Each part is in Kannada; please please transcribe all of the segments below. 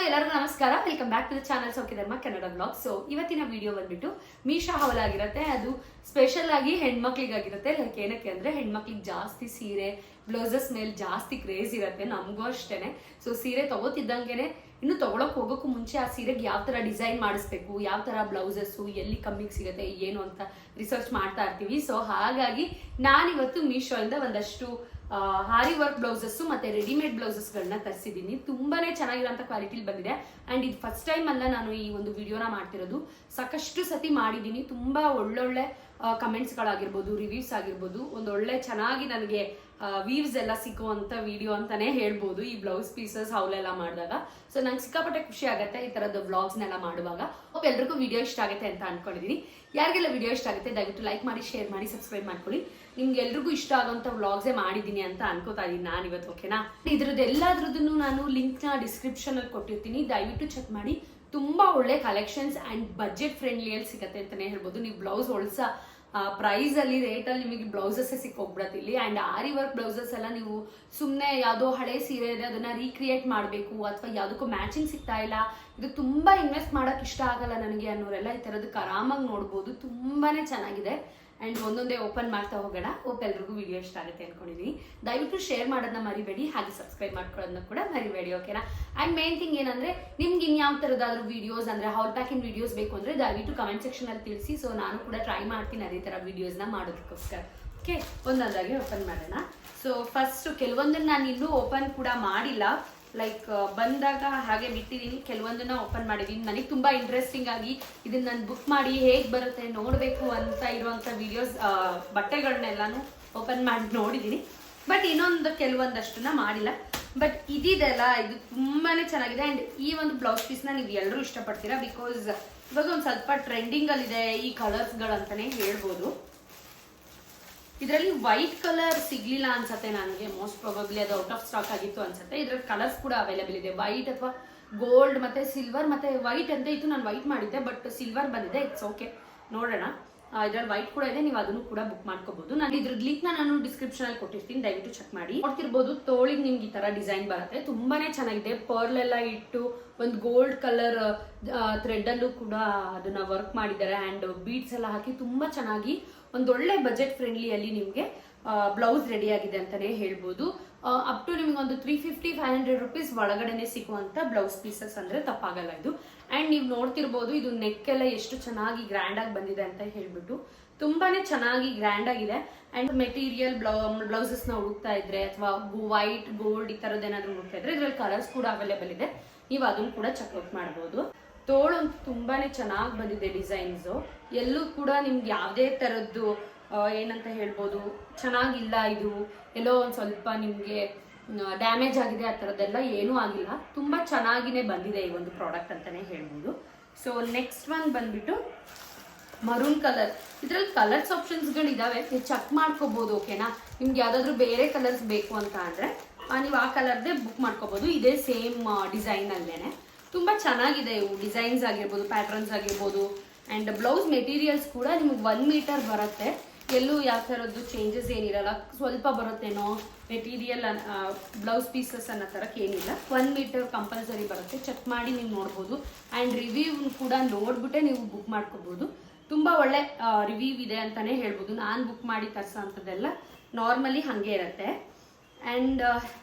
ಎಲ್ಲರಿಗೂ ನಮಸ್ಕಾರ. Welcome back to the channel Saukhyadharma Kannada blog. So ಇವತ್ತಿನ ವಿಡಿಯೋ ಬಂದ್ಬಿಟ್ಟು ಮೀಶಾ ಹಾವಲ್ ಆಗಿರುತ್ತೆ. ಅದು ಸ್ಪೆಷಲ್ ಆಗಿ ಹೆಣ್ಮಕ್ಳಿಗಾಗಿರುತ್ತೆ. ಲೈಕ್ ಏನಕ್ಕೆ ಅಂದ್ರೆ ಹೆಣ್ಮಕ್ಳಿಗೆ ಜಾಸ್ತಿ ಸೀರೆ ಬ್ಲೌಸಸ್ ಮೇಲೆ ಜಾಸ್ತಿ ಕ್ರೇಜ್ ಇರುತ್ತೆ, ನಮಗೂ ಅಷ್ಟೇನೆ. ಸೊ ಸೀರೆ ತಗೋತಿದ್ದಂಗೆನೆ ಇನ್ನು ತಗೊಳಕ್ ಹೋಗೋಕ್ಕೂ ಮುಂಚೆ ಆ ಸೀರೆಗೆ ಯಾವ ತರ ಡಿಸೈನ್ ಮಾಡಿಸ್ಬೇಕು, ಯಾವ ತರ ಬ್ಲೌಸಸ್ಸು ಎಲ್ಲಿ ಕಮ್ಮಿಗೆ ಸಿಗುತ್ತೆ ಏನು ಅಂತ ರಿಸರ್ಚ್ ಮಾಡ್ತಾ ಇರ್ತೀವಿ. ಸೊ ಹಾಗಾಗಿ ನಾನಿವತ್ತು ಮೀಶೋ ಇಂದ ಒಂದಷ್ಟು ಹಾರಿ ವರ್ಕ್ ಬ್ಲೌಸಸ್ ಮತ್ತೆ ರೆಡಿಮೇಡ್ ಬ್ಲೌಸಸ್ಗಳನ್ನ ತರಿಸಿದ್ದೀನಿ. ತುಂಬಾನೇ ಚೆನ್ನಾಗಿರೋಂಥ ಕ್ವಾಲಿಟಿಲಿ ಬಂದಿದೆ. ಅಂಡ್ ಇದು ಫಸ್ಟ್ ಟೈಮ್ ಅಲ್ಲ ನಾನು ಈ ಒಂದು ವಿಡಿಯೋನ ಮಾಡ್ತಿರೋದು, ಸಾಕಷ್ಟು ಸತಿ ಮಾಡಿದ್ದೀನಿ. ತುಂಬಾ ಒಳ್ಳೊಳ್ಳೆ ಕಮೆಂಟ್ಸ್ಗಳಾಗಿರ್ಬೋದು, ರಿವ್ಯೂಸ್ ಆಗಿರ್ಬೋದು, ಒಂದೊಳ್ಳೆ ಚೆನ್ನಾಗಿ ನನಗೆ ವೀವ್ಸ್ ಎಲ್ಲ ಸಿಕ್ಕುವಂಥ ವಿಡಿಯೋ ಅಂತಾನೆ ಹೇಳ್ಬೋದು ಈ ಬ್ಲೌಸ್ ಪೀಸಸ್ ಹೌಲೆಲ್ಲ ಮಾಡಿದಾಗ. ಸೊ ನಂಗೆ ಸಿಕ್ಕಾಪಟ್ಟೆ ಖುಷಿ ಆಗುತ್ತೆ ಈ ಥರದ ವ್ಲಾಗ್ಸ್ನೆಲ್ಲ ಮಾಡುವಾಗ. ಹೋಪ್ ಎಲ್ರಿಗೂ ವಿಡಿಯೋ ಇಷ್ಟ ಆಗುತ್ತೆ ಅಂತ ಅನ್ಕೊಂಡಿದ್ದೀನಿ. ಯಾರಿಗೆಲ್ಲ ವಿಡಿಯೋ ಇಷ್ಟ ಆಗುತ್ತೆ ದಯವಿಟ್ಟು ಲೈಕ್ ಮಾಡಿ, ಶೇರ್ ಮಾಡಿ, ಸಬ್ಸ್ಕ್ರೈಬ್ ಮಾಡ್ಕೊಳ್ಳಿ. ನಿಮ್ಗೆ ಎಲ್ರಿಗೂ ಇಷ್ಟ ಆಗೋಂಥ ವ್ಲಾಗ್ಸೇ ಮಾಡಿದ್ದೀನಿ ಅಂತ ಅನ್ಕೋತಾ ಇದ್ದೀನಿ ನಾನು ಇವತ್ತು. ಓಕೆನಾ? ಇದ್ರದ್ದು ಎಲ್ಲದ್ರದ್ದು ನಾನು ಲಿಂಕ್ನ ಡಿಸ್ಕ್ರಿಪ್ಷನಲ್ಲಿ ಕೊಟ್ಟಿರ್ತೀನಿ, ದಯವಿಟ್ಟು ಚೆಕ್ ಮಾಡಿ. ತುಂಬಾ ಒಳ್ಳೆ ಕಲೆಕ್ಷನ್ಸ್ ಅಂಡ್ ಬಜೆಟ್ ಫ್ರೆಂಡ್ಲಿಯಲ್ಲಿ ಸಿಗುತ್ತೆ ಅಂತಾನೆ ಹೇಳ್ಬೋದು. ನೀವು ಬ್ಲೌಸ್ ಹೊಲ್ಸ ಪ್ರೈಸ್ ಅಲ್ಲಿ ರೇಟ್ ಅಲ್ಲಿ ನಿಮಗೆ ಬ್ಲೌಸಸ್ ಸಿಕ್ಕೋಗ್ಬಿಡತ್ತೆ ಇಲ್ಲಿ. ಅಂಡ್ ಆರಿ ವರ್ಕ್ ಬ್ಲೌಸಸ್ ಎಲ್ಲ ನೀವು ಸುಮ್ಮನೆ ಯಾವುದೋ ಹಳೆ ಸೀರೆ ಇದೆ ಅದನ್ನ ರೀಕ್ರಿಯೇಟ್ ಮಾಡಬೇಕು ಅಥವಾ ಯಾವುದಕ್ಕೂ ಮ್ಯಾಚಿಂಗ್ ಸಿಗ್ತಾ ಇಲ್ಲ, ಇದು ತುಂಬಾ ಇನ್ವೆಸ್ಟ್ ಮಾಡಕ್ ಇಷ್ಟ ಆಗಲ್ಲ ನನಗೆ ಅನ್ನೋರೆಲ್ಲ ಈ ತರದಕ್ಕೆ ಆರಾಮಾಗಿ ನೋಡ್ಬೋದು. ತುಂಬಾನೇ ಚೆನ್ನಾಗಿದೆ. ಅಂಡ್ ಒಂದೊಂದೇ ಓಪನ್ ಮಾಡ್ತಾ ಹೋಗೋಣ. ಹೋಪ್ ಎಲ್ರಿಗೂ ವಿಡಿಯೋ ಇಷ್ಟ ಆಗುತ್ತೆ ಅನ್ಕೊಂಡಿದ್ದೀನಿ. ದಯವಿಟ್ಟು ಶೇರ್ ಮಾಡೋದನ್ನ ಮರಿಬೇಡಿ, ಹಾಗೆ ಸಬ್ಸ್ಕ್ರೈಬ್ ಮಾಡ್ಕೊಳ್ಳೋದನ್ನ ಕೂಡ ಮರಿಬೇಡಿ. ಓಕೆನಾ? ಅಂಡ್ ಮೇನ್ ಥಿಂಗ್ ಏನಂದ್ರೆ ನಿಮ್ಗೆ ಇನ್ಯಾವ ತರದಾದ್ರೂ ವಿಡಿಯೋಸ್ ಅಂದ್ರೆ ಹೌಲ್ ಪ್ಯಾಕಿಂಗ್ ವಿಡಿಯೋಸ್ ಬೇಕು ಅಂದ್ರೆ ದಯವಿಟ್ಟು ಕಮೆಂಟ್ ಸೆಕ್ಷನ್ ಅಲ್ಲಿ ತಿಳಿಸಿ. ಸೊ ನಾನು ಕೂಡ ಟ್ರೈ ಮಾಡ್ತೀನಿ ಅದೇ ತರ ವಿಡಿಯೋಸ್ನ ಮಾಡೋದಕ್ಕೋಸ್ಕರ. ಓಕೆ, ಒಂದೊಂದಾಗಿ ಓಪನ್ ಮಾಡೋಣ. ಸೊ ಫಸ್ಟ್ ಕೆಲವೊಂದನ್ನ ನಾನು ಇನ್ನೂ ಓಪನ್ ಕೂಡ ಮಾಡಿಲ್ಲ, ಲೈಕ್ ಬಂದಾಗ ಹಾಗೆ ಬಿಟ್ಟಿದ್ದೀನಿ. ಕೆಲವೊಂದನ್ನ ಓಪನ್ ಮಾಡಿದ್ದೀನಿ. ನನಗೆ ತುಂಬಾ ಇಂಟ್ರೆಸ್ಟಿಂಗ್ ಆಗಿ ಇದನ್ನ ನಾನು ಬುಕ್ ಮಾಡಿ ಹೇಗೆ ಬರುತ್ತೆ ನೋಡಬೇಕು ಅಂತ ಇರುವಂತ ವಿಡಿಯೋಸ್ ಬಟ್ಟೆಗಳನ್ನೆಲ್ಲಾನು ಓಪನ್ ಮಾಡಿ ನೋಡಿದ್ದೀನಿ. ಬಟ್ ಇನ್ನೊಂದು ಕೆಲವೊಂದಷ್ಟನ್ನ ಮಾಡಿಲ್ಲ. ಬಟ್ ಇದಿದೆಲ್ಲ ಇದು ತುಂಬಾನೇ ಚೆನ್ನಾಗಿದೆ. ಅಂಡ್ ಈ ಒಂದು ಬ್ಲೌಸ್ ಪೀಸ್ನ ನೀವು ಎಲ್ಲರೂ ಇಷ್ಟಪಡ್ತೀರಾ, ಬಿಕಾಸ್ ಇವಾಗ ಒಂದು ಸ್ವಲ್ಪ ಟ್ರೆಂಡಿಂಗ್ ಅಲ್ಲಿ ಇದೆ ಈ ಕಲರ್ಸ್ಗಳಂತಾನೆ ಹೇಳ್ಬೋದು. ಇದರಲ್ಲಿ ವೈಟ್ ಕಲರ್ ಸಿಗ್ಲಿಲ್ಲ ಅನ್ಸತ್ತೆ ನನಗೆ, ಮೋಸ್ಟ್ ಪ್ರಾಬಬ್ಲಿ ಅದು ಔಟ್ ಆಫ್ ಸ್ಟಾಕ್ ಆಗಿತ್ತು ಅನ್ಸುತ್ತೆ. ಇದ್ರಲ್ಲಿ ಕಲರ್ಸ್ ಕೂಡ ಅವೈಲೇಬಲ್ ಇದೆ, ವೈಟ್ ಅಥವಾ ಗೋಲ್ಡ್ ಮತ್ತೆ ಸಿಲ್ವರ್ ಮತ್ತೆ ವೈಟ್ ಅಂತ ಇತ್ತು. ನಾನು ವೈಟ್ ಮಾಡಿದ್ದೆ ಬಟ್ ಸಿಲ್ವರ್ ಬಂದಿದೆ. ಇಟ್ಸ್ ಓಕೆ, ನೋಡೋಣ. ಇದ್ರಲ್ಲಿ ವೈಟ್ ಕೂಡ ಇದೆ, ನೀವು ಅದನ್ನು ಕೂಡ ಬುಕ್ ಮಾಡ್ಕೋಬಹುದು. ನಾನು ಇದ್ರದ್ದು ಲಿಂಕ್ ನಾನು ಡಿಸ್ಕ್ರಿಪ್ಷನ್ ಅಲ್ಲಿ ಕೊಟ್ಟಿರ್ತೀನಿ, ದಯವಿಟ್ಟು ಚೆಕ್ ಮಾಡಿ. ನೋಡ್ತಿರ್ಬೋದು ತೋಳಿಗೆ ನಿಮ್ಗೆ ಈ ತರ ಡಿಸೈನ್ ಬರುತ್ತೆ, ತುಂಬಾನೇ ಚೆನ್ನಾಗಿದೆ. ಪರ್ಲ್ ಎಲ್ಲ ಇಟ್ಟು ಒಂದು ಗೋಲ್ಡ್ ಕಲರ್ ಥ್ರೆಡ್ ಅಲ್ಲೂ ಕೂಡ ಅದನ್ನ ವರ್ಕ್ ಮಾಡಿದ್ದಾರೆ. ಅಂಡ್ ಬೀಡ್ಸ್ ಎಲ್ಲ ಹಾಕಿ ತುಂಬಾ ಚೆನ್ನಾಗಿ ಒಂದೊಳ್ಳೆ ಬಜೆಟ್ ಫ್ರೆಂಡ್ಲಿಯಲ್ಲಿ ನಿಮಗೆ ಬ್ಲೌಸ್ ರೆಡಿ ಆಗಿದೆ ಅಂತಾನೆ ಹೇಳ್ಬೋದು. ಅಪ್ ಟು ನಿಮ್ಗೆ ಒಂದು 350-500 ರುಪೀಸ್ ಒಳಗಡೆನೆ ಸಿಗುವಂತ ಬ್ಲೌಸ್ ಪೀಸಸ್ ಅಂದ್ರೆ ತಪ್ಪಾಗಲ್ಲ ಇದು. ಅಂಡ್ ನೀವು ನೋಡ್ತಿರ್ಬೋದು ಇದು ನೆಕ್ ಎಲ್ಲ ಎಷ್ಟು ಚೆನ್ನಾಗಿ ಗ್ರ್ಯಾಂಡ್ ಆಗಿ ಬಂದಿದೆ ಅಂತ ಹೇಳ್ಬಿಟ್ಟು ತುಂಬಾನೇ ಚೆನ್ನಾಗಿ ಗ್ರ್ಯಾಂಡ್ ಆಗಿದೆ. ಅಂಡ್ ಮೆಟೀರಿಯಲ್ ಬ್ಲೌಸಸ್ ನ ಹುಡುಕ್ತಾ ಇದ್ರೆ ಅಥವಾ ವೈಟ್ ಗೋಲ್ಡ್ ಈ ತರದ್ ಏನಾದ್ರು ಹುಡುಕ್ತಾ ಇದ್ರೆ ಇದ್ರಲ್ಲಿ ಕಲರ್ಸ್ ಕೂಡ ಅವೈಲೇಬಲ್ ಇದೆ, ನೀವು ಅದನ್ನು ಕೂಡ ಚೆಕ್ಔಟ್ ಮಾಡಬಹುದು. ತೋಳಂತೂ ತುಂಬಾನೇ ಚೆನ್ನಾಗಿ ಬಂದಿದೆ ಡಿಸೈನ್ಸ್. ಎಲ್ಲೂ ಕೂಡ ನಿಮ್ಗೆ ಯಾವುದೇ ತರದ್ದು ಏನಂತ ಹೇಳ್ಬೋದು ಚೆನ್ನಾಗಿಲ್ಲ, ಇದು ಎಲ್ಲೋ ಒಂದು ಸ್ವಲ್ಪ ನಿಮ್ಗೆ ಡ್ಯಾಮೇಜ್ ಆಗಿದೆ ಆ ಥರದ್ದೆಲ್ಲ ಏನೂ ಆಗಿಲ್ಲ. ತುಂಬಾ ಚೆನ್ನಾಗಿನೇ ಬಂದಿದೆ ಈ ಒಂದು ಪ್ರಾಡಕ್ಟ್ ಅಂತಾನೆ ಹೇಳ್ಬೋದು. ಸೊ ನೆಕ್ಸ್ಟ್ ಒನ್ ಬಂದ್ಬಿಟ್ಟು ಮರೂನ್ ಕಲರ್. ಇದ್ರಲ್ಲಿ ಕಲರ್ಸ್ ಆಪ್ಷನ್ಸ್ಗಳು ಇದಾವೆ, ನೀವು ಚೆಕ್ ಮಾಡ್ಕೋಬಹುದು. ಓಕೆನಾ? ನಿಮ್ಗೆ ಯಾವ್ದಾದ್ರು ಬೇರೆ ಕಲರ್ಸ್ ಬೇಕು ಅಂತ ಅಂದ್ರೆ ನೀವು ಆ ಕಲರ್ದೇ ಬುಕ್ ಮಾಡ್ಕೋಬಹುದು. ಇದೇ ಸೇಮ್ ಡಿಸೈನ್ ಅಲ್ಲೇನೆ ತುಂಬಾ ಚೆನ್ನಾಗಿದೆ. ಇವು ಡಿಸೈನ್ಸ್ ಆಗಿರ್ಬೋದು, ಪ್ಯಾಟರ್ನ್ಸ್ ಆಗಿರ್ಬೋದು. ಅಂಡ್ ಬ್ಲೌಸ್ ಮೆಟೀರಿಯಲ್ಸ್ ಕೂಡ ನಿಮ್ಗೆ 1 ಮೀಟರ್ ಬರುತ್ತೆ, ಎಲ್ಲೂ ಯಾವ ಥರದ್ದು ಚೇಂಜಸ್ ಏನಿರಲ್ಲ. ಸ್ವಲ್ಪ ಬರುತ್ತೇನೋ ಮೆಟೀರಿಯಲ್ ಬ್ಲೌಸ್ ಪೀಸಸ್ ಅನ್ನೋ ಥರಕ್ಕೆ ಏನಿಲ್ಲ, 1 ಮೀಟರ್ ಕಂಪಲ್ಸರಿ ಬರುತ್ತೆ. ಚೆಕ್ ಮಾಡಿ ನೀವು ನೋಡ್ಬೋದು. ಆ್ಯಂಡ್ ರಿವ್ಯೂ ಕೂಡ ನೋಡ್ಬಿಟ್ಟೆ ನೀವು ಬುಕ್ ಮಾಡ್ಕೋಬೋದು. ತುಂಬ ಒಳ್ಳೆ ರಿವ್ಯೂ ಇದೆ ಅಂತಾನೆ ಹೇಳ್ಬೋದು. ನಾನು ಬುಕ್ ಮಾಡಿ ತರಿಸೋ ಅಂಥದ್ದೆಲ್ಲ ನಾರ್ಮಲಿ ಹಾಗೆ ಇರುತ್ತೆ. ಆ್ಯಂಡ್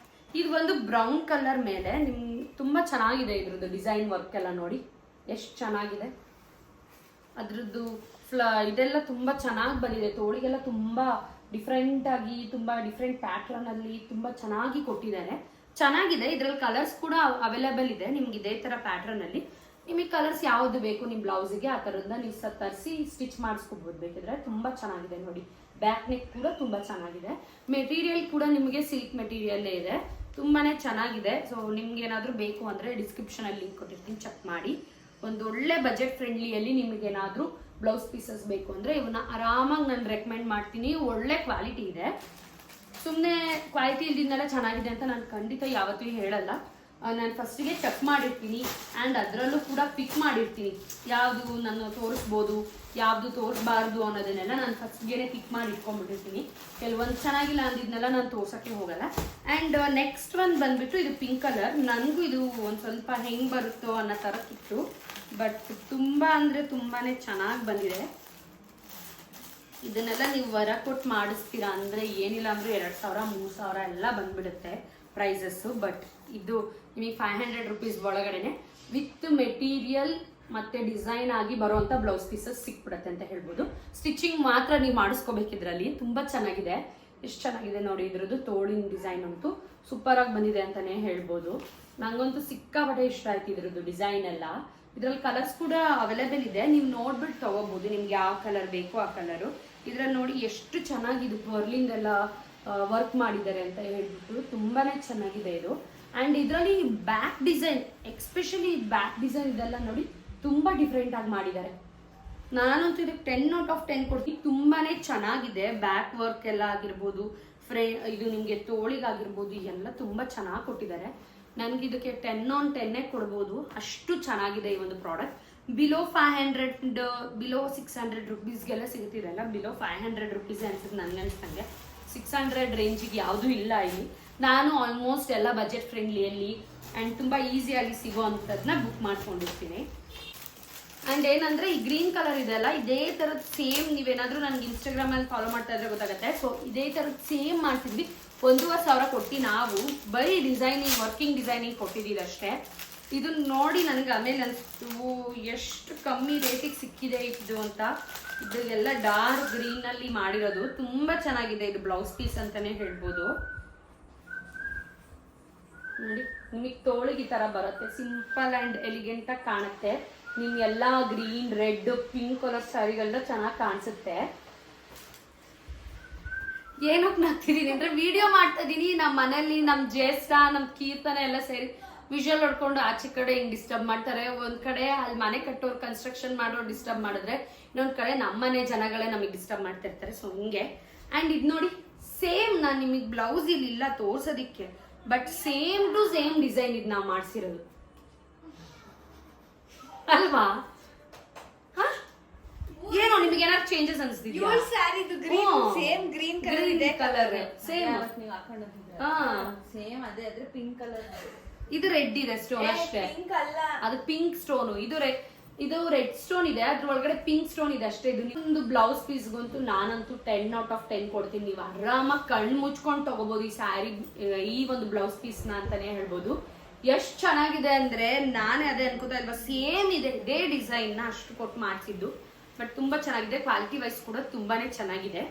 ಇದು ಒಂದು ಬ್ರೌನ್ ಕಲರ್ ಮೇಲೆ ತುಂಬ ಚೆನ್ನಾಗಿದೆ. ಇದ್ರದ್ದು ಡಿಸೈನ್ ವರ್ಕ್ ಎಲ್ಲ ನೋಡಿ ಎಷ್ಟು ಚೆನ್ನಾಗಿದೆ. ಅದ್ರದ್ದು ಇದೆಲ್ಲ ತುಂಬ ಚೆನ್ನಾಗಿ ಬಂದಿದೆ. ತೋಳಿಗೆಲ್ಲ ತುಂಬ ಡಿಫ್ರೆಂಟ್ ಆಗಿ ತುಂಬ ಡಿಫ್ರೆಂಟ್ ಪ್ಯಾಟ್ರನ್ ಅಲ್ಲಿ ತುಂಬ ಚೆನ್ನಾಗಿ ಕೊಟ್ಟಿದ್ದಾರೆ. ಚೆನ್ನಾಗಿದೆ. ಇದ್ರಲ್ಲಿ ಕಲರ್ಸ್ ಕೂಡ ಅವೈಲೇಬಲ್ ಇದೆ ನಿಮ್ಗೆ ಇದೇ ಥರ ಪ್ಯಾಟ್ರನ್ ಅಲ್ಲಿ. ನಿಮಗೆ ಕಲರ್ಸ್ ಯಾವ್ದು ಬೇಕು ನಿಮ್ಮ ಬ್ಲೌಸಿಗೆ ಆ ಥರದಿಂದ ನೀವು ತರಿಸಿ ಸ್ಟಿಚ್ ಮಾಡಿಸ್ಕೋಬಹುದು ಬೇಕಿದ್ರೆ. ತುಂಬ ಚೆನ್ನಾಗಿದೆ ನೋಡಿ. ಬ್ಯಾಕ್ ನೆಕ್ ಕೂಡ ತುಂಬ ಚೆನ್ನಾಗಿದೆ. ಮೆಟೀರಿಯಲ್ ಕೂಡ ನಿಮಗೆ ಸಿಲ್ಕ್ ಮೆಟೀರಿಯಲ್ಲೇ ಇದೆ, ತುಂಬಾನೇ ಚೆನ್ನಾಗಿದೆ. ಸೊ ನಿಮ್ಗೆ ಏನಾದರೂ ಬೇಕು ಅಂದರೆ ಡಿಸ್ಕ್ರಿಪ್ಷನಲ್ಲಿ ಲಿಂಕ್ ಕೊಟ್ಟಿರ್ತೀನಿ, ಚೆಕ್ ಮಾಡಿ. ಒಂದು ಒಳ್ಳೆ ಬಜೆಟ್ ಫ್ರೆಂಡ್ಲಿಯಲ್ಲಿ ನಿಮಗೇನಾದರೂ ಬ್ಲೌಸ್ ಪೀಸಸ್ ಬೇಕು ಅಂದರೆ ಇವನ್ನ ಆರಾಮಾಗಿ ನಾನು ರೆಕಮೆಂಡ್ ಮಾಡ್ತೀನಿ. ಒಳ್ಳೆ ಕ್ವಾಲಿಟಿ ಇದೆ. ಸುಮ್ಮನೆ ಕ್ವಾಲಿಟಿ ಇಲ್ದಿಂದಲೇ ಚೆನ್ನಾಗಿದೆ ಅಂತ ನಾನು ಖಂಡಿತ ಯಾವತ್ತೂ ಹೇಳಲ್ಲ. ನಾನು ಫಸ್ಟಿಗೆ ಚೆಕ್ ಮಾಡಿರ್ತೀನಿ ಆ್ಯಂಡ್ ಅದರಲ್ಲೂ ಕೂಡ ಪಿಕ್ ಮಾಡಿರ್ತೀನಿ ಯಾವುದು ನಾನು ತೋರಿಸ್ಬೋದು ಯಾವುದು ತೋರಿಸ್ಬಾರ್ದು ಅನ್ನೋದನ್ನೆಲ್ಲ ನಾನು ಫಸ್ಟ್ಗೆ ಪಿಕ್ ಮಾಡಿ ಇಟ್ಕೊಂಡ್ಬಿಟ್ಟಿರ್ತೀನಿ. ಕೆಲವೊಂದು ಚೆನ್ನಾಗಿಲ್ಲ ಅಂದಿದ್ನೆಲ್ಲ ನಾನು ತೋರ್ಸೋಕ್ಕೆ ಹೋಗಲ್ಲ. ಆ್ಯಂಡ್ ನೆಕ್ಸ್ಟ್ ಒಂದು ಬಂದುಬಿಟ್ಟು ಇದು ಪಿಂಕ್ ಕಲರ್. ನನಗೂ ಇದು ಒಂದು ಸ್ವಲ್ಪ ಹೆಂಗೆ ಬರುತ್ತೋ ಅನ್ನೋ ಥರಕ್ಕಿತ್ತು, ಬಟ್ ತುಂಬ ಅಂದರೆ ತುಂಬಾ ಚೆನ್ನಾಗಿ ಬಂದಿದೆ. ಇದನ್ನೆಲ್ಲ ನೀವು ವರ ಕೊಟ್ಟು ಮಾಡಿಸ್ತೀರಾ ಅಂದರೆ ಏನಿಲ್ಲ ಅಂದರೂ 2000 3000 ಎಲ್ಲ ಬಂದ್ಬಿಡುತ್ತೆ ಪ್ರೈಸಸ್ಸು. ಬಟ್ ಇದು ನಿಮಗೆ 500 ರುಪೀಸ್ ಒಳಗಡೆ ವಿತ್ ಮೆಟೀರಿಯಲ್ ಮತ್ತು ಡಿಸೈನ್ ಆಗಿ ಬರುವಂಥ ಬ್ಲೌಸ್ ಪೀಸಸ್ ಸಿಕ್ಬಿಡುತ್ತೆ ಅಂತ ಹೇಳ್ಬೋದು. ಸ್ಟಿಚಿಂಗ್ ಮಾತ್ರ ನೀವು ಮಾಡಿಸ್ಕೋಬೇಕಿದ್ರಲ್ಲಿ. ತುಂಬ ಚೆನ್ನಾಗಿದೆ, ಎಷ್ಟು ಚೆನ್ನಾಗಿದೆ ನೋಡಿ. ಇದ್ರದ್ದು ತೋಳಿನ ಡಿಸೈನ್ ಅಂತೂ ಸೂಪರಾಗಿ ಬಂದಿದೆ ಅಂತಲೇ ಹೇಳ್ಬೋದು. ನನಗಂತೂ ಸಿಕ್ಕಾಪಟ್ಟೆ ಇಷ್ಟ ಆಯ್ತು ಇದ್ರದ್ದು ಡಿಸೈನ್ ಎಲ್ಲ. ಇದರಲ್ಲಿ ಕಲರ್ಸ್ ಕೂಡ ಅವೈಲೇಬಲ್ ಇದೆ, ನೀವು ನೋಡ್ಬಿಟ್ಟು ತೊಗೋಬೋದು ನಿಮ್ಗೆ ಯಾವ ಕಲರ್ ಬೇಕೋ ಆ ಕಲರು. ಇದರಲ್ಲಿ ನೋಡಿ ಎಷ್ಟು ಚೆನ್ನಾಗಿದೆ, ಪರ್ಲಿಂದೆಲ್ಲ ವರ್ಕ್ ಮಾಡಿದ್ದಾರೆ ಅಂತ ಹೇಳ್ಬಿಟ್ಟು ತುಂಬಾ ಚೆನ್ನಾಗಿದೆ ಇದು. ಆ್ಯಂಡ್ ಇದರಲ್ಲಿ back design, especially back design ಇದೆಲ್ಲ ನೋಡಿ ತುಂಬ ಡಿಫ್ರೆಂಟಾಗಿ ಮಾಡಿದ್ದಾರೆ. ನಾನಂತೂ ಇದಕ್ಕೆ 10 out of 10 ಕೊಡ್ತೀನಿ. ತುಂಬಾ ಚೆನ್ನಾಗಿದೆ. ಬ್ಯಾಕ್ ವರ್ಕ್ ಎಲ್ಲ ಆಗಿರ್ಬೋದು, ಇದು ನಿಮಗೆ ತೋಳಿಗಾಗಿರ್ಬೋದು, ಎಲ್ಲ ತುಂಬ ಚೆನ್ನಾಗಿ ಕೊಟ್ಟಿದ್ದಾರೆ. ನನಗೆ ಇದಕ್ಕೆ 10 on 10 ಕೊಡ್ಬೋದು, ಅಷ್ಟು ಚೆನ್ನಾಗಿದೆ ಈ ಒಂದು ಪ್ರಾಡಕ್ಟ್. ಬಿಲೋ 500 ಬಿಲೋ 600 ರುಪೀಸ್ಗೆಲ್ಲ ಸಿಗ್ತಿರಲ್ಲ, ಬಿಲೋ 500 ರುಪೀಸ್ ಅನ್ಸುತ್ತೆ ನನಗೆ ಅನ್ಸ್ದಂಗೆ. 600 ರೇಂಜಿಗೆ ಯಾವುದೂ ಇಲ್ಲ ಇಲ್ಲಿ. ನಾನು ಆಲ್ಮೋಸ್ಟ್ ಎಲ್ಲ ಬಜೆಟ್ ಫ್ರೆಂಡ್ಲಿಯಲ್ಲಿ ಆ್ಯಂಡ್ ತುಂಬ ಈಸಿಯಾಗಿ ಸಿಗೋ ಅಂಥದ್ದನ್ನ ಬುಕ್ ಮಾಡ್ಕೊಂಡಿರ್ತೀನಿ. ಆ್ಯಂಡ್ ಏನಂದರೆ ಈ ಗ್ರೀನ್ ಕಲರ್ ಇದೆಲ್ಲ ಇದೇ ಥರದ್ದು ಸೇಮ್, ನೀವೇನಾದರೂ ನನಗೆ ಇನ್ಸ್ಟಾಗ್ರಾಮಲ್ಲಿ ಫಾಲೋ ಮಾಡ್ತಾ ಇದ್ರೆ ಗೊತ್ತಾಗುತ್ತೆ. ಸೊ ಇದೇ ಥರದ್ದು ಸೇಮ್ ಮಾಡ್ತಿದ್ವಿ. 1,500 ಕೊಟ್ಟು ನಾವು ಬರೀ ಡಿಸೈನಿಂಗ್, ವರ್ಕಿಂಗ್ ಡಿಸೈನಿಂಗ್ ಕೊಟ್ಟಿದ್ದೀವಿ ಅಷ್ಟೇ. ಇದನ್ನ ನೋಡಿ ನನಗೆ ಆಮೇಲೆ ಅನಿಸ್ತು ಎಷ್ಟು ಕಮ್ಮಿ ರೇಟಿಗೆ ಸಿಕ್ಕಿದೆ ಇದು ಅಂತ. ಇದೆಲ್ಲ ಡಾರ್ಕ್ ಗ್ರೀನಲ್ಲಿ ಮಾಡಿರೋದು ತುಂಬ ಚೆನ್ನಾಗಿದೆ. ಇದು ಬ್ಲೌಸ್ ಪೀಸ್ ಅಂತಲೇ ಹೇಳ್ಬೋದು. ನೋಡಿ ನಿಮಗೆ ತೋಳಿಗೆ ಈ ಥರ ಬರುತ್ತೆ, ಸಿಂಪಲ್ ಆ್ಯಂಡ್ ಎಲಿಗೆಂಟಾಗಿ ಕಾಣುತ್ತೆ. ನಿಮ್ಗೆಲ್ಲ ಗ್ರೀನ್, ರೆಡ್, ಪಿಂಕ್ ಕಲರ್ ಸ್ಯಾರಿಗಳೆಲ್ಲ ಚೆನ್ನಾಗಿ ಕಾಣಿಸುತ್ತೆ. ಏನಕ್ಕೆ ನಗ್ತಿದ್ದೀನಿ ಅಂದರೆ ವಿಡಿಯೋ ಮಾಡ್ತಾ ಇದ್ದೀನಿ, ನಮ್ಮ ಮನೇಲಿ ನಮ್ಮ ಜ್ಯೇಷ್ಠ, ನಮ್ಮ ಕೀರ್ತನ ಎಲ್ಲ ಸೇರಿ ವಿಷುವಲ್ ಹೊಡ್ಕೊಂಡು ಆಚೆ ಕಡೆ ಹಿಂಗೆ ಡಿಸ್ಟರ್ಬ್ ಮಾಡ್ತಾರೆ. ಒಂದು ಕಡೆ ಅಲ್ಲಿ ಮನೆ ಕಟ್ಟೋರು, ಕನ್ಸ್ಟ್ರಕ್ಷನ್ ಮಾಡೋರು ಡಿಸ್ಟರ್ಬ್ ಮಾಡಿದ್ರೆ, ಇನ್ನೊಂದು ಕಡೆ ನಮ್ಮನೆ ಜನಗಳೇ ನಮಗೆ ಡಿಸ್ಟರ್ಬ್ ಮಾಡ್ತಿರ್ತಾರೆ. ಸೊ ಹಿಂಗೆ. ಆ್ಯಂಡ್ ಇದು ನೋಡಿ ಸೇಮ್, ನಾನು ನಿಮಗೆ ಬ್ಲೌಸ್ ಇಲ್ಲ ತೋರ್ಸೋದಿಕ್ಕೆ, but same to same design ಇದು ನಾವು ಮಾಡಿಸಿರೋದು ಅಲ್ವಾ? ಏನೋ ನಿಮಗೆ ಏನಾದ್ರು ಚೇಂಜಸ್ ಅನ್ಸ್ತಿದ್ಯಾ? ಸೇಮ್ ಗ್ರೀನ್ ಕಲರ್ ಇದೆ, ಕಲರ್ ಸೇಮ್ ನೀವು ಹಾಕೊಂಡಿದ್ದೀರಾ? ಸೇಮ್ ಅದೇ, ಅದ್ರ ಪಿಂಕ್ ಕಲರ್. ಇದು ರೆಡ್ ಇದೆ ಸ್ಟೋನ್ ಅಷ್ಟೇ, ಅದು ಪಿಂಕ್ ಸ್ಟೋನು. ಇದು ರೆಡ್ ಸ್ಟೋನ್ ಇದೆ, ಅದ್ರ ಒಳಗಡೆ ಪಿಂಕ್ ಸ್ಟೋನ್ ಇದೆ ಅಷ್ಟೇ. ಇದು ಒಂದು ಬ್ಲೌಸ್ ಪೀಸ್ಗಂತೂ ನಾನಂತೂ 10 out of 10 ಕೊಡ್ತೀನಿ. ನೀವು ಆರಾಮಾಗಿ ಕಣ್ಣು ಮುಚ್ಕೊಂಡು ತಗೋಬಹುದು ಈ ಸ್ಯಾರಿ, ಈ ಒಂದು ಬ್ಲೌಸ್ ಪೀಸ್ನ ಅಂತಾನೆ ಹೇಳ್ಬೋದು. ಎಷ್ಟು ಚೆನ್ನಾಗಿದೆ ಅಂದ್ರೆ ನಾನೇ ಅದೇ ಅನ್ಕೋತಾ ಇಲ್ವಾ, ಸೇಮ್ ಇದೆ, ಇದೇ ಡಿಸೈನ್ ನ ಅಷ್ಟು ಕೊಟ್ಟು ಮಾಡಿಸಿದ್ದು. ಬಟ್ ತುಂಬಾ ಚೆನ್ನಾಗಿದೆ, ಕ್ವಾಲಿಟಿ ವೈಸ್ ಕೂಡ ತುಂಬಾನೇ ಚೆನ್ನಾಗಿದೆ.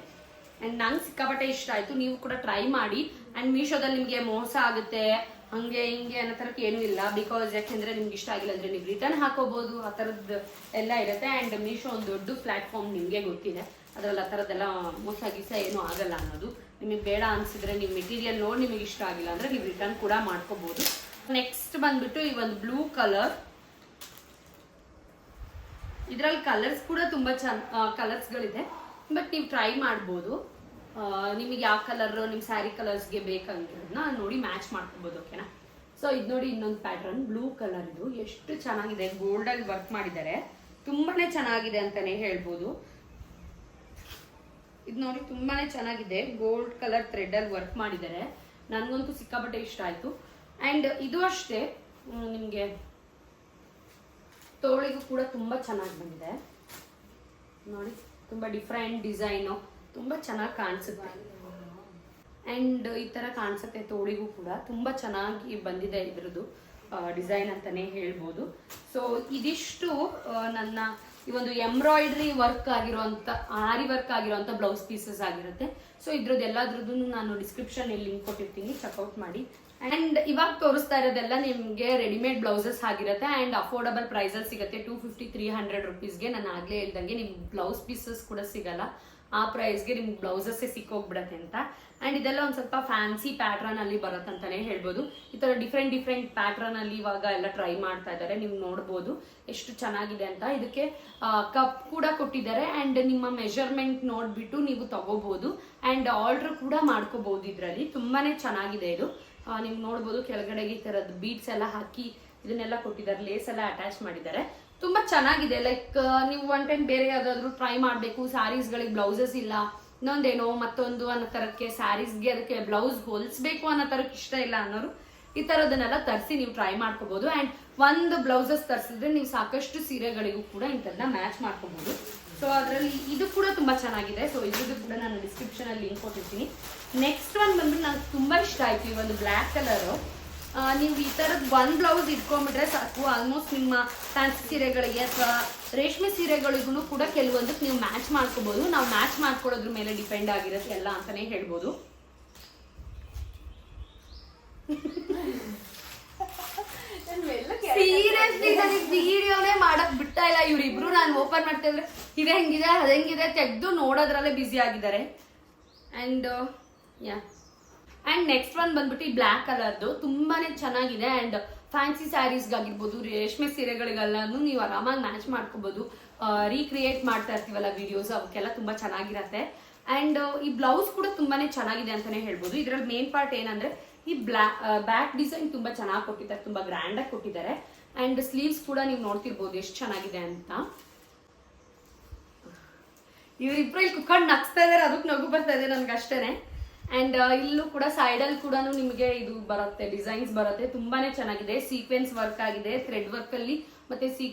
ಅಂಡ್ ನಂಗೆ ಸಿಕ್ಕಾಪಟ್ಟೆ ಇಷ್ಟ ಆಯ್ತು. ನೀವು ಕೂಡ ಟ್ರೈ ಮಾಡಿ. ಅಂಡ್ ಮೀಶೋದಲ್ಲಿ ನಿಮಗೆ ಮೋಸ ಆಗುತ್ತೆ ಹಂಗೆ ಹಿಂಗೆ ಅನ್ನೋ ಥರಕ್ಕೆ ಏನೂ ಇಲ್ಲ. ಬಿಕಾಸ್ ಯಾಕೆಂದ್ರೆ ನಿಮ್ಗೆ ಇಷ್ಟ ಆಗಿಲ್ಲ ಅಂದ್ರೆ ನೀವು ರಿಟರ್ನ್ ಹಾಕೋಬಹುದು, ಆ ಥರದ್ದು ಎಲ್ಲ ಇರುತ್ತೆ. ಆ್ಯಂಡ್ ಮೀಶೋ ಒಂದು ದೊಡ್ಡ ಪ್ಲಾಟ್ಫಾರ್ಮ್, ನಿಮಗೆ ಗೊತ್ತಿದೆ, ಅದರಲ್ಲಿ ಆ ಥರದ್ದೆಲ್ಲ ಮೋಸ ಗೀಸ ಏನೂ ಆಗಲ್ಲ ಅನ್ನೋದು. ನಿಮಗೆ ಬೇಡ ಅನ್ಸಿದ್ರೆ ನೀವು ಮೆಟೀರಿಯಲ್ ನೋಡಿ ನಿಮಗೆ ಇಷ್ಟ ಆಗಿಲ್ಲ ಅಂದ್ರೆ ನೀವು ರಿಟರ್ನ್ ಕೂಡ ಮಾಡ್ಕೋಬಹುದು. ನೆಕ್ಸ್ಟ್ ಬಂದ್ಬಿಟ್ಟು ಈ ಒಂದು ಬ್ಲೂ ಕಲರ್. ಇದರಲ್ಲಿ ಕಲರ್ಸ್ ಕೂಡ ತುಂಬ ಕಲರ್ಸ್ಗಳಿದೆ, ಬಟ್ ನೀವು ಟ್ರೈ ಮಾಡ್ಬೋದು. ನಿಮಗೆ ಯಾವ ಕಲರ್ ನಿಮ್ಮ ಸ್ಯಾರಿ ಕಲರ್ಸ್ಗೆ ಬೇಕಂತಿರೋದನ್ನ ನೋಡಿ ಮ್ಯಾಚ್ ಮಾಡ್ಕೋಬೋದು. ಓಕೆನಾ? ಸೊ ಇದು ನೋಡಿ ಇನ್ನೊಂದು ಪ್ಯಾಟರ್ನ್, ಬ್ಲೂ ಕಲರ್. ಇದು ಎಷ್ಟು ಚೆನ್ನಾಗಿದೆ, ಗೋಲ್ಡಲ್ಲಿ ವರ್ಕ್ ಮಾಡಿದ್ದಾರೆ, ತುಂಬಾನೇ ಚೆನ್ನಾಗಿದೆ ಅಂತಾನೆ ಹೇಳ್ಬೋದು. ಇದು ನೋಡಿ ತುಂಬಾನೇ ಚೆನ್ನಾಗಿದೆ, ಗೋಲ್ಡ್ ಕಲರ್ ಥ್ರೆಡ್ ಅಲ್ಲಿ ವರ್ಕ್ ಮಾಡಿದ್ದಾರೆ. ನನಗಂತೂ ಸಿಕ್ಕಾಪಟ್ಟೆ ಇಷ್ಟ ಆಯ್ತು. ಆ್ಯಂಡ್ ಇದು ಅಷ್ಟೇ, ನಿಮಗೆ ತೋಳಿಗೂ ಕೂಡ ತುಂಬಾ ಚೆನ್ನಾಗಿ ಬಂದಿದೆ ನೋಡಿ, ತುಂಬಾ ಡಿಫ್ರೆಂಟ್ ಡಿಸೈನು, ತುಂಬಾ ಚೆನ್ನಾಗಿ ಕಾಣಿಸುತ್ತೆ. ಆ್ಯಂಡ್ ಈ ಥರ ಕಾಣಿಸುತ್ತೆ ತೋಳಿಗೂ ಕೂಡ ತುಂಬಾ ಚೆನ್ನಾಗಿ ಬಂದಿದೆ ಇದ್ರದ್ದು ಡಿಸೈನ್ ಅಂತಾನೆ ಹೇಳ್ಬೋದು. ಸೊ ಇದಿಷ್ಟು ನನ್ನ ಈ ಒಂದು ಎಂಬ್ರಾಯ್ಡ್ರಿ ವರ್ಕ್ ಆಗಿರುವಂಥ, ಆರಿ ವರ್ಕ್ ಆಗಿರುವಂಥ ಬ್ಲೌಸ್ ಪೀಸಸ್ ಆಗಿರುತ್ತೆ. ಸೊ ಇದ್ರದ್ದು ಎಲ್ಲದ್ರದ್ದು ನಾನು ಡಿಸ್ಕ್ರಿಪ್ಷನ್ ಲಿಂಕ್ ಕೊಟ್ಟಿರ್ತೀನಿ, ಚೆಕ್ಔಟ್ ಮಾಡಿ. ಆ್ಯಂಡ್ ಇವಾಗ ತೋರಿಸ್ತಾ ಇರೋದೆಲ್ಲ ನಿಮಗೆ ರೆಡಿಮೇಡ್ ಬ್ಲೌಸಸ್ ಆಗಿರುತ್ತೆ ಆ್ಯಂಡ್ ಅಫೋರ್ಡಬಲ್ ಪ್ರೈಸಲ್ಲಿ ಸಿಗುತ್ತೆ. 250-300 ರುಪೀಸ್ಗೆ. ನಾನು ಆಗಲೇ ಹೇಳ್ದಂಗೆ ನಿಮ್ಗೆ ಬ್ಲೌಸ್ ಪೀಸಸ್ ಕೂಡ ಸಿಗಲ್ಲ ಆ ಪ್ರೈಸ್ಗೆ, ನಿಮ್ಗೆ ಬ್ಲೌಸಸ್ಸೇ ಸಿಕ್ಕೋಗ್ಬಿಡತ್ತೆ ಅಂತ. ಆ್ಯಂಡ್ ಇದೆಲ್ಲ ಒಂದು ಸ್ವಲ್ಪ ಫ್ಯಾನ್ಸಿ ಪ್ಯಾಟ್ರನ್ ಅಲ್ಲಿ ಬರುತ್ತೆ ಅಂತಾನೆ ಹೇಳ್ಬೋದು. ಈ ಥರ ಡಿಫ್ರೆಂಟ್ ಪ್ಯಾಟ್ರನ್ ಅಲ್ಲಿ ಇವಾಗ ಎಲ್ಲ ಟ್ರೈ ಮಾಡ್ತಾ ಇದ್ದಾರೆ, ನೀವು ನೋಡ್ಬೋದು ಎಷ್ಟು ಚೆನ್ನಾಗಿದೆ ಅಂತ. ಇದಕ್ಕೆ ಕಪ್ ಕೂಡ ಕೊಟ್ಟಿದ್ದಾರೆ ಆ್ಯಂಡ್ ನಿಮ್ಮ ಮೆಜರ್ಮೆಂಟ್ ನೋಡ್ಬಿಟ್ಟು ನೀವು ತಗೋಬಹುದು ಆ್ಯಂಡ್ ಆರ್ಡರ್ ಕೂಡ ಮಾಡ್ಕೋಬಹುದು. ಇದರಲ್ಲಿ ತುಂಬಾನೇ ಚೆನ್ನಾಗಿದೆ ಇದು. ನೀವು ನೋಡ್ಬೋದು ಕೆಳಗಡೆಗೆ ಈ ತರದ್ ಬೀಡ್ಸ್ ಎಲ್ಲ ಹಾಕಿ ಇದನ್ನೆಲ್ಲ ಕೊಟ್ಟಿದ್ದಾರೆ, ಲೇಸ್ ಎಲ್ಲ ಅಟ್ಯಾಚ್ ಮಾಡಿದ್ದಾರೆ. ತುಂಬಾ ಚೆನ್ನಾಗಿದೆ. ಲೈಕ್ ನೀವು ಒನ್ ಟೈಮ್ ಬೇರೆ ಯಾವ್ದಾದ್ರು ಟ್ರೈ ಮಾಡ್ಬೇಕು, ಸ್ಯಾರೀಸ್ಗಳಿಗೆ ಬ್ಲೌಸಸ್ ಇಲ್ಲ, ಇನ್ನೊಂದೇನೋ ಮತ್ತೊಂದು ಅನ್ನೋ ತರಕ್ಕೆ ಸ್ಯಾರೀಸ್ಗೆ ಅದಕ್ಕೆ ಬ್ಲೌಸ್ ಹೊಲಿಸ್ಬೇಕು ಅನ್ನೋ ತರಕ್ಕೆ ಇಷ್ಟ ಇಲ್ಲ ಅನ್ನೋರು ಈ ತರದನ್ನೆಲ್ಲ ತರಿಸಿ ನೀವು ಟ್ರೈ ಮಾಡ್ಕೋಬಹುದು. ಅಂಡ್ ಒಂದು ಬ್ಲೌಸಸ್ ತರಿಸಿದ್ರೆ ನೀವು ಸಾಕಷ್ಟು ಸೀರೆಗಳಿಗೂ ಕೂಡ ಇಂಥದನ್ನ ಮ್ಯಾಚ್ ಮಾಡ್ಕೋಬಹುದು. ಸೊ ಅದರಲ್ಲಿ ಇದು ಕೂಡ ತುಂಬಾ ಚೆನ್ನಾಗಿದೆ. ಸೊ ಇದ್ರದ್ದು ಕೂಡ ನಾನು ಡಿಸ್ಕ್ರಿಪ್ಷನ್ ಅಲ್ಲಿ ಲಿಂಕ್ ಕೊಟ್ಟಿರ್ತೀನಿ. ನೆಕ್ಸ್ಟ್ ಒನ್ ಬಂದ್ಬಿಟ್ಟು ನಂಗೆ ತುಂಬಾ ಇಷ್ಟ ಆಯ್ತು ಈ ಒಂದು ಬ್ಲ್ಯಾಕ್ ಕಲರ್. ನೀವು ಈ ತರದ್ ಒಂದ್ ಬ್ಲೌಸ್ ಇಟ್ಕೊಂಡ್ಬಿಟ್ರೆ ಸಾಕು, ಆಲ್ಮೋಸ್ಟ್ ನಿಮ್ಮ ಫ್ಯಾನ್ಸಿ ಸೀರೆಗಳಿಗೆ ಅಥವಾ ರೇಷ್ಮೆ ಸೀರೆಗಳಿಗೂ ಕೂಡ ಕೆಲವೊಂದಕ್ಕೆ ನೀವು ಮ್ಯಾಚ್ ಮಾಡ್ಕೋಬಹುದು. ನಾವು ಮ್ಯಾಚ್ ಮಾಡ್ಕೊಳ್ಳೋದ್ರ ಮೇಲೆ ಡಿಪೆಂಡ್ ಆಗಿರುತ್ತೆ ಎಲ್ಲ ಅಂತಾನೆ ಹೇಳ್ಬೋದು. ಸೀರಿಯಸ್ಲಿ ನನಗೆ ವಿಡಿಯೋನೇ ಮಾಡಕ್ ಬಿಡ್ತಾ ಇಲ್ಲ ಇವ್ರಿಬ್ರು. ನಾನು ಓಪನ್ ಮಾಡ್ತಾ ಇದ್ರೆ ಇದು ಹೆಂಗಿದೆ ಅದು ಹೆಂಗಿದೆ ತೆಗೆದು ನೋಡೋದ್ರಲ್ಲೇ ಬ್ಯುಸಿ ಆಗಿದ್ದಾರೆ. And yeah and next one ಬಂದ್ಬಿಟ್ಟು ಈ ಬ್ಲ್ಯಾಕ್ ಕಲರ್ದು ತುಂಬಾನೇ ಚೆನ್ನಾಗಿದೆ. ಅಂಡ್ ಫ್ಯಾನ್ಸಿ ಸ್ಯಾರೀಸ್ಗಾಗಿರ್ಬೋದು, ರೇಷ್ಮೆ ಸೀರೆಗಳಿಗೆಲ್ಲಾನು ನೀವು ಆರಾಮಾಗಿ ಮ್ಯಾಚ್ ಮಾಡ್ಕೋಬಹುದು. ರೀಕ್ರಿಯೇಟ್ ಮಾಡ್ತಾ ಇರ್ತೀವಲ್ಲ ವಿಡಿಯೋಸ್, ಅವಕ್ಕೆಲ್ಲ ತುಂಬಾ ಚೆನ್ನಾಗಿರತ್ತೆ. ಅಂಡ್ ಈ ಬ್ಲೌಸ್ ಕೂಡ ತುಂಬಾನೇ ಚೆನ್ನಾಗಿದೆ ಅಂತಾನೆ ಹೇಳ್ಬೋದು. ಇದ್ರಲ್ಲಿ ಮೇನ್ ಪಾರ್ಟ್ ಏನಂದ್ರೆ ಈ ಬ್ಯಾಕ್ ಡಿಸೈನ್ ತುಂಬಾ ಚೆನ್ನಾಗಿ ಕೊಟ್ಟಿದ್ದಾರೆ, ತುಂಬಾ ಗ್ರ್ಯಾಂಡ್ ಆಗಿ ಕೊಟ್ಟಿದ್ದಾರೆ. ಅಂಡ್ ಸ್ಲೀವ್ಸ್ ಕೂಡ ನೀವು ನೋಡ್ತಿರ್ಬೋದು ಎಷ್ಟು ಚೆನ್ನಾಗಿದೆ ಅಂತ. ಇವರಿಬ್ರು ಇಲ್ಲಿ ಕುತ್ಕೊಂಡು ನಗ್ಸ್ತಾ ಇದಾರೆ, ಅದಕ್ಕೆ ನಗು ಬರ್ತಾ ಇದೆ ನನ್ಗೆ ಅಷ್ಟೇನೆ. ಅಂಡ್ ಇಲ್ಲೂ ಕೂಡ ಸೈಡ್ ಅಲ್ಲಿ ಕೂಡ ನಿಮಗೆ ಇದು ಬರುತ್ತೆ, ಡಿಸೈನ್ಸ್ ಬರುತ್ತೆ, ತುಂಬಾನೇ ಚೆನ್ನಾಗಿದೆ. ಸೀಕ್ವೆನ್ಸ್ ವರ್ಕ್ ಆಗಿದೆ, ಥ್ರೆಡ್ ವರ್ಕ್ ಅಲ್ಲಿ ಮತ್ತೆ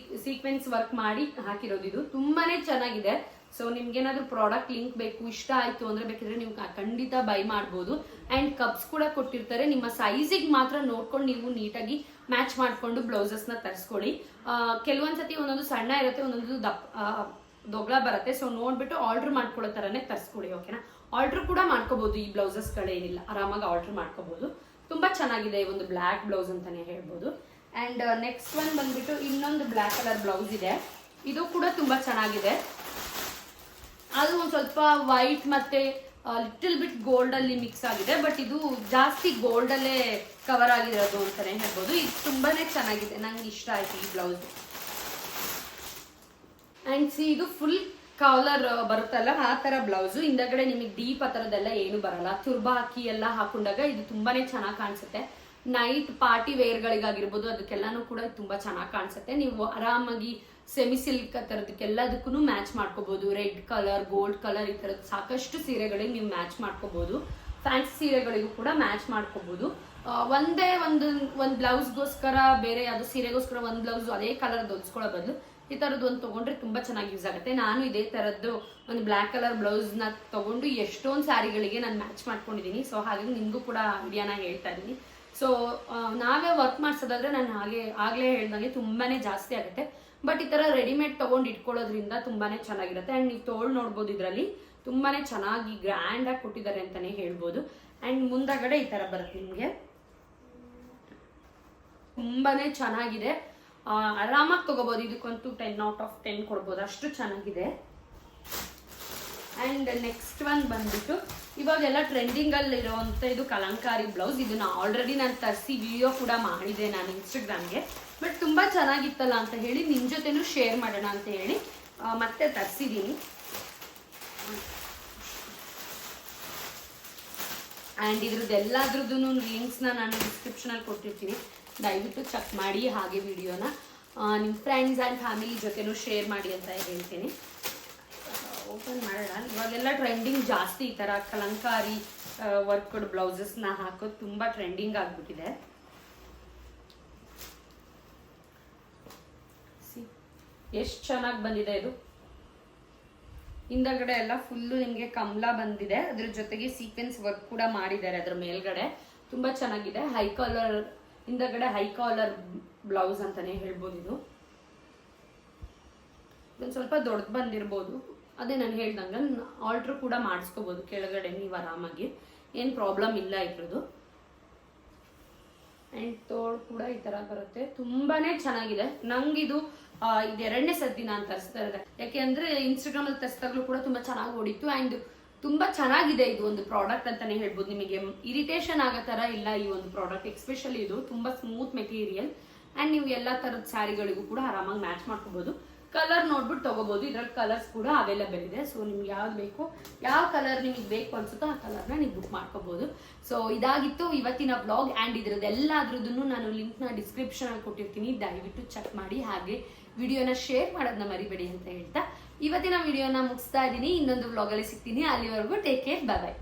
ಸೀಕ್ವೆನ್ಸ್ ವರ್ಕ್ ಮಾಡಿ ಹಾಕಿರೋದು. ಇದು ತುಂಬಾನೇ ಚೆನ್ನಾಗಿದೆ. ಸೊ ನಿಮ್ಗೆ ಏನಾದ್ರು ಪ್ರಾಡಕ್ಟ್ ಲಿಂಕ್ ಬೇಕು, ಇಷ್ಟ ಆಯ್ತು ಅಂದ್ರೆ ಬೇಕಿದ್ರೆ ನೀವು ಖಂಡಿತ ಬೈ ಮಾಡ್ಬೋದು. ಅಂಡ್ ಕಪ್ಸ್ ಕೂಡ ಕೊಟ್ಟಿರ್ತಾರೆ, ನಿಮ್ಮ ಸೈಜಿಗೆ ಮಾತ್ರ ನೋಡ್ಕೊಂಡು ನೀವು ನೀಟಾಗಿ ಮ್ಯಾಚ್ ಮಾಡ್ಕೊಂಡು ಬ್ಲೌಸಸ್ ನ ತರಿಸ್ಕೊಳ್ಳಿ. ಕೆಲವೊಂದ್ಸತಿ ಒಂದೊಂದು ಸಣ್ಣ ಇರುತ್ತೆ, ಒಂದೊಂದು ದೊಗ್ಳ ಬರುತ್ತೆ. ಸೊ ನೋಡ್ಬಿಟ್ಟು ಆರ್ಡರ್ ಮಾಡ್ಕೊಳ್ಳೋ ತರನೇ ತರಿಸ್ಕೊಳ್ಳಿ, ಓಕೆನಾ. ಆರ್ಡರ್ ಕೂಡ ಮಾಡ್ಕೋಬಹುದು, ಈ ಬ್ಲೌಸಸ್ ಗಳೇನಿಲ್ಲ, ಆರಾಮಾಗಿ ಆರ್ಡರ್ ಮಾಡ್ಕೋಬಹುದು. ತುಂಬಾ ಚೆನ್ನಾಗಿದೆ ಈ ಒಂದು ಬ್ಲ್ಯಾಕ್ ಬ್ಲೌಸ್ ಅಂತಾನೆ ಹೇಳ್ಬೋದು. ಅಂಡ್ ನೆಕ್ಸ್ಟ್ ಒನ್ ಬಂದ್ಬಿಟ್ಟು ಇನ್ನೊಂದು ಬ್ಲ್ಯಾಕ್ ಕಲರ್ ಬ್ಲೌಸ್ ಇದೆ. ಇದು ಕೂಡ ತುಂಬಾ ಚೆನ್ನಾಗಿದೆ. ಅದು ಒಂದ್ ಸ್ವಲ್ಪ ವೈಟ್ ಮತ್ತೆ ಲಿಟಲ್ ಬಿಟ್ ಗೋಲ್ಡ್ ಅಲ್ಲಿ ಮಿಕ್ಸ್ ಆಗಿದೆ, ಬಟ್ ಇದು ಜಾಸ್ತಿ ಗೋಲ್ಡ್ ಅಲ್ಲೇ ಕವರ್ ಆಗಿರೋದು ಅಂತಾನೆ ಹೇಳ್ಬೋದು. ಇದು ತುಂಬಾನೇ ಚೆನ್ನಾಗಿದೆ, ನಂಗೆ ಇಷ್ಟ ಆಯ್ತು ಈ ಬ್ಲೌಸ್. ಅಂಡ್ ಸಿ ಇದು ಫುಲ್ ಕಾಲರ್ ಬರುತ್ತಲ್ಲ ಆ ತರ ಬ್ಲೌಸ್. ಹಿಂದಗಡೆ ನಿಮಗೆ ಡೀಪ್ ಆ ತರದೆಲ್ಲ ಏನು ಬರಲ್ಲ. ತುರ್ಬಾ ಹಾಕಿ ಎಲ್ಲ ಹಾಕೊಂಡಾಗ ಇದು ತುಂಬಾನೇ ಚೆನ್ನಾಗಿ ಕಾಣಿಸುತ್ತೆ. ನೈಟ್ ಪಾರ್ಟಿ ವೇರ್ ಗಳಿಗಾಗಿರ್ಬೋದು ಅದಕ್ಕೆಲ್ಲಾನು ಕೂಡ ತುಂಬಾ ಚೆನ್ನಾಗಿ ಕಾಣಿಸುತ್ತೆ. ನೀವು ಆರಾಮಾಗಿ ಸೆಮಿ ಸಿಲ್ಕ್ ಆ ತರದಕ್ಕೆಲ್ಲದಕ್ಕೂ ಮ್ಯಾಚ್ ಮಾಡ್ಕೋಬಹುದು. ರೆಡ್ ಕಲರ್, ಗೋಲ್ಡ್ ಕಲರ್, ಈ ತರದ ಸಾಕಷ್ಟು ಸೀರೆಗಳಿಗೆ ನೀವು ಮ್ಯಾಚ್ ಮಾಡ್ಕೋಬಹುದು. ಫ್ಯಾನ್ಸಿ ಸೀರೆಗಳಿಗೂ ಕೂಡ ಮ್ಯಾಚ್ ಮಾಡ್ಕೋಬಹುದು. ಒಂದೇ ಒಂದು ಬ್ಲೌಸ್ಗೋಸ್ಕರ ಬೇರೆ ಯಾವ್ದು ಸೀರೆಗೋಸ್ಕರ ಒಂದ್ ಬ್ಲೌಸ್ ಅದೇ ಕಲರ್ ಹೊಲ್ಸ್ಕೊಳ್ಳೋ ಬದಲು ಈ ತರದ್ದು ಒಂದು ತಗೊಂಡ್ರೆ ತುಂಬಾ ಚೆನ್ನಾಗಿ ಯೂಸ್ ಆಗುತ್ತೆ. ನಾನು ಇದೇ ತರದ್ದು ಒಂದು ಬ್ಲ್ಯಾಕ್ ಕಲರ್ ಬ್ಲೌಸ್ ನ ತಗೊಂಡು ಎಷ್ಟೊಂದು ಸ್ಯಾರಿಗಳಿಗೆ ನಾನು ಮ್ಯಾಚ್ ಮಾಡ್ಕೊಂಡಿದ್ದೀನಿ. ಸೊ ಹಾಗಾಗಿ ನಿಮ್ಗೂ ಕೂಡ ವಿಡಿಯೋನ ಹೇಳ್ತಾ ಇದ್ದೀನಿ. ಸೊ ನಾವೇ ವರ್ಕ್ ಮಾಡ್ಸೋದಾದ್ರೆ ನಾನು ಆಗ್ಲೇ ಹೇಳ್ದಂಗೆ ತುಂಬಾನೇ ಜಾಸ್ತಿ ಆಗುತ್ತೆ. ಬಟ್ ಈ ತರ ರೆಡಿಮೇಡ್ ತಗೊಂಡು ಇಟ್ಕೊಳ್ಳೋದ್ರಿಂದ ತುಂಬಾನೇ ಚೆನ್ನಾಗಿರುತ್ತೆ. ಅಂಡ್ ನೀವು ತೋಳ್ ನೋಡ್ಬೋದು, ಇದ್ರಲ್ಲಿ ತುಂಬಾನೇ ಚೆನ್ನಾಗಿ ಗ್ರ್ಯಾಂಡ್ ಆಗಿ ಕೊಟ್ಟಿದ್ದಾರೆ ಅಂತಾನೆ ಹೇಳ್ಬೋದು. ಅಂಡ್ ಮುಂದಗಡೆ ಈ ತರ ಬರುತ್ತೆ ನಿಮ್ಗೆ, ತುಂಬಾನೇ ಚೆನ್ನಾಗಿದೆ. ಆರಾಮಾಗಿ ತಗೋಬಹುದು. ಇದಕ್ಕಂತೂ 10/10 ಕೊಡ್ಬೋದು, ಅಷ್ಟು ಚೆನ್ನಾಗಿದೆ. ಅಂಡ್ ನೆಕ್ಸ್ಟ್ ಒನ್ ಬಂದ್ಬಿಟ್ಟು ಇವಾಗೆಲ್ಲ ಟ್ರೆಂಡಿಂಗ್ ಅಲ್ಲಿ ಇರೋಂತ ಇದು ಕಲಂಕಾರಿ ಬ್ಲೌಸ್. ಇದನ್ನ ಆಲ್ರೆಡಿ ನಾನು ತರಿಸಿ ವಿಡಿಯೋ ಕೂಡ ಮಾಡಿದೆ ನಾನು ಇನ್ಸ್ಟಾಗ್ರಾಮ್ಗೆ. ಬಟ್ ತುಂಬಾ ಚೆನ್ನಾಗಿತ್ತಲ್ಲ ಅಂತ ಹೇಳಿ ನಿಮ್ ಜೊತೆನೂ ಶೇರ್ ಮಾಡೋಣ ಅಂತ ಹೇಳಿ ಮತ್ತೆ ತರಿಸಿದೀನಿ. ಅಂಡ್ ಇದ್ರದ್ದು ಎಲ್ಲಾದ್ರದ್ದು ಲಿಂಕ್ಸ್ ನಾನು ಡಿಸ್ಕ್ರಿಪ್ಷನ್ ಅಲ್ಲಿ ಕೊಟ್ಟಿರ್ತೀನಿ, ದಯವಿಟ್ಟು ಚೆಕ್ ಮಾಡಿ. ಹಾಗೆ ವಿಡಿಯೋನ ನಿಮ್ಮ ಫ್ರೆಂಡ್ಸ್ ಆ್ಯಂಡ್ ಫ್ಯಾಮಿಲಿ ಜೊತೆನೂ ಶೇರ್ ಮಾಡಿ ಅಂತ ಹೇಳ್ತೀನಿ. ಓಪನ್ ಮಾಡೋಣ. ಇವಾಗೆಲ್ಲ ಟ್ರೆಂಡಿಂಗ್ ಜಾಸ್ತಿ ಈ ಥರ ಕಲಂಕಾರಿ ವರ್ಕ್ಡ್ ಬ್ಲೌಸಸ್ನ ಹಾಕೋದು ತುಂಬ ಟ್ರೆಂಡಿಂಗ್ ಆಗಿಬಿಟ್ಟಿದೆ. ಎಷ್ಟು ಚೆನ್ನಾಗಿ ಬಂದಿದೆ ಇದು. ಹಿಂದಗಡೆ ಎಲ್ಲ ಫುಲ್ಲು ನಿಮಗೆ ಕಮಲ ಬಂದಿದೆ, ಅದ್ರ ಜೊತೆಗೆ ಸೀಕ್ವೆನ್ಸ್ ವರ್ಕ್ ಕೂಡ ಮಾಡಿದ್ದಾರೆ ಅದ್ರ ಮೇಲ್ಗಡೆ. ತುಂಬ ಚೆನ್ನಾಗಿದೆ. ಹೈ ಕಾಲರ್ ಹಿಂದಗಡೆ ಹೈ ಕಾಲರ್ ಬ್ಲೌಸ್ ಅಂತಾನೆ ಹೇಳ್ಬೋದು. ಇದು ಇದೊಂದು ಸ್ವಲ್ಪ ದೊಡ್ಡದು ಬಂದಿರ್ಬೋದು, ಅದೇ ನಾನು ಹೇಳ್ದಂಗೆ ಆಲ್ಟ್ರ್ ಕೂಡ ಮಾಡಿಸ್ಕೋಬೋದು ಕೆಳಗಡೆ ನೀವು ಆರಾಮಾಗಿ, ಏನು ಪ್ರಾಬ್ಲಮ್ ಇಲ್ಲ ಇದ್ರದ್ದು. ಆ್ಯಂಡ್ ತೋಳು ಕೂಡ ಈ ಥರ ಬರುತ್ತೆ, ತುಂಬಾನೇ ಚೆನ್ನಾಗಿದೆ. ನಂಗಿದು ಇದು 2ನೇ ಸರ್ತಿ ನಾನು ತರಿಸ್ತಾ ಇರೋದೆ. ಯಾಕೆ ಅಂದರೆ ಇನ್ಸ್ಟಾಗ್ರಾಮಲ್ಲಿ ತರಿಸಿದಾಗಲೂ ಕೂಡ ತುಂಬ ಚೆನ್ನಾಗಿ ಓಡಿತ್ತು. ಆ್ಯಂಡ್ ತುಂಬಾ ಚೆನ್ನಾಗಿದೆ ಇದು ಒಂದು ಪ್ರಾಡಕ್ಟ್ ಅಂತಾನೆ ಹೇಳ್ಬೋದು. ನಿಮಗೆ ಇರಿಟೇಷನ್ ಆಗೋ ತರ ಇಲ್ಲ ಈ ಒಂದು ಪ್ರಾಡಕ್ಟ್. ಎಸ್ಪೆಷಲಿ ಇದು ತುಂಬಾ ಸ್ಮೂತ್ ಮೆಟೀರಿಯಲ್. ಅಂಡ್ ನೀವು ಎಲ್ಲಾ ತರದ ಸ್ಯಾರಿಗಳಿಗೂ ಕೂಡ ಆರಾಮಾಗಿ ಮ್ಯಾಚ್ ಮಾಡ್ಕೋಬಹುದು. ಕಲರ್ ನೋಡ್ಬಿಟ್ಟು ತಗೋಬಹುದು. ಇದ್ರಲ್ಲಿ ಕಲರ್ಸ್ ಕೂಡ ಅವೈಲೇಬಲ್ ಇದೆ. ಸೊ ನಿಮ್ಗೆ ಯಾವ್ದು ಬೇಕು, ಯಾವ ಕಲರ್ ನಿಮಗೆ ಬೇಕು ಅನ್ಸುತ್ತೋ ಆ ಕಲರ್ನ ನೀವು ಬುಕ್ ಮಾಡ್ಕೋಬಹುದು. ಸೊ ಇದಾಗಿತ್ತು ಇವತ್ತಿನ ಬ್ಲಾಗ್. ಆ್ಯಂಡ್ ಇದ್ರದ್ದೆಲ್ಲದ್ರದ್ದು ನಾನು ಲಿಂಕ್ನ ಡಿಸ್ಕ್ರಿಪ್ಷನ್ ಅಲ್ಲಿ ಕೊಟ್ಟಿರ್ತೀನಿ, ದಯವಿಟ್ಟು ಚೆಕ್ ಮಾಡಿ. ಹಾಗೆ ವಿಡಿಯೋನ ಶೇರ್ ಮಾಡೋದನ್ನ ಮರಿಬೇಡಿ ಅಂತ ಹೇಳ್ತಾ ಇವತ್ತಿನ ವಿಡಿಯೋನ ಮುಗಿಸ್ತಾ ಇದ್ದೀನಿ. ಇನ್ನೊಂದು ವ್ಲಾಗಲ್ಲಿ ಸಿಗ್ತೀನಿ. ಅಲ್ಲಿವರೆಗೂ ಟೇಕ್ ಕೇರ್, ಬೈ ಬೈ.